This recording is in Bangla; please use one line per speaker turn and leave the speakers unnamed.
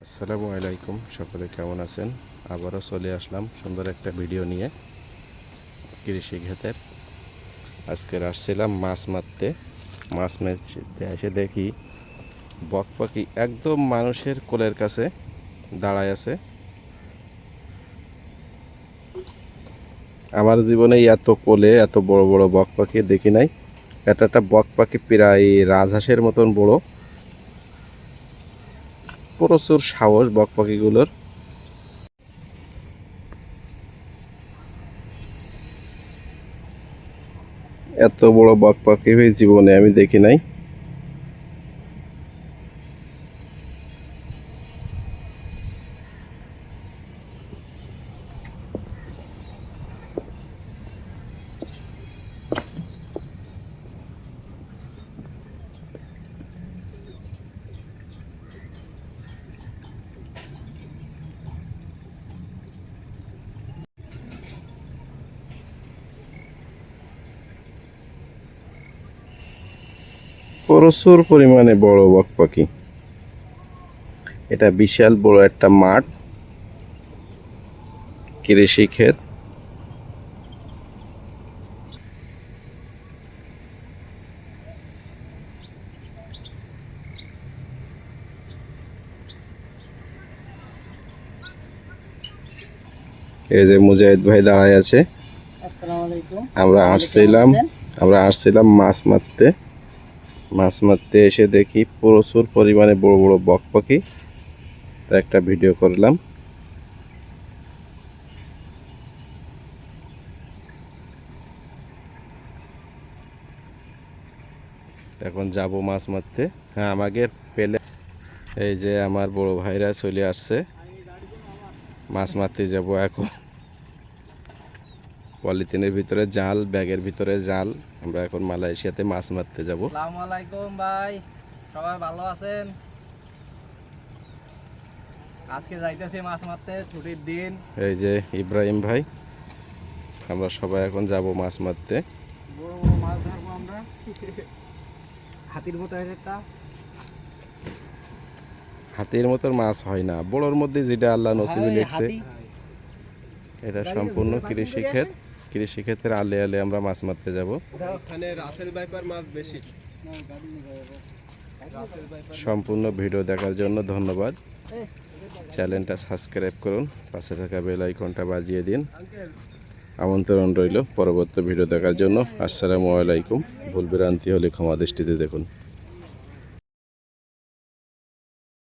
আসসালামু আলাইকুম, সকলে কেমন আছেন? আবারও চলে আসলাম সুন্দর একটা ভিডিও নিয়ে কৃষি ক্ষেতের। আজকে আসছিলাম মাছ মারতে। মাছ মারতে এসে দেখি বক পাখি একদম মানুষের কোলের কাছে দাঁড়ায় আছে। আমার জীবনে এত কোলে এত বড় বড় বক পাখি দেখি নাই। এটা একটা বক পাখি প্রায় রাজহাঁসের মতন বড়। প্রচুর সাহস বক পাখিগুলোর। এত বড় বক পাখি জীবনে আমি দেখি নাই। প্রচুর পরিমাণে বড় বক পাখি। এটা বিশাল বড় একটা মাঠ, কৃষি ক্ষেত। এই যে মুজাহিদ ভাই দাঁড়ায় আছে।
আসসালামু আলাইকুম।
আমরা আসছিলাম মাছ মারতে এসে দেখি প্রচুর পরিমাণে বড় বড় বক পাখি। তার একটা ভিডিও করলাম। এখন যাব মাছ মারতে। হ্যাঁ, আমাকে পেলে। এই যে আমার বড় ভাইরা চলে আসছে, মাছ মারতে যাব এখন। পলিথিনের ভিতরে জাল, ব্যাগের ভিতরে জাল। আমরা এখন মালয়েশিয়াতে মাছ মারতে যাব।
আসসালামু আলাইকুম ভাই, সবাই ভালো আছেন? আজকে যাইতেছি মাছ মারতে, ছুটির দিন।
এই যে ইব্রাহিম ভাই, আমরা সবাই এখন যাব মাছ মারতে।
বড় বড় মাছ ধরবো আমরা। হাতির মতো একটা
হাতির মতো মাছ হয় না, বড়োর মধ্যে যেটা আল্লাহ নসিবে লিখছে। এটা সম্পূর্ণ কৃষি ক্ষেত। কৃষি ক্ষেত্রে আলে আলে আমরা মাছ মারতে যাব। সম্পূর্ণ ভিডিও দেখার জন্য ধন্যবাদ। চ্যানেলটা সাবস্ক্রাইব করুন, পাশে থাকা বেল আইকনটা বাজিয়ে দিন। আমন্ত্রণ রইল পরবর্তী ভিডিও দেখার জন্য। আসসালামু আলাইকুম। ভুল ভ্রান্তি হলে ক্ষমা দৃষ্টিতে দেখুন।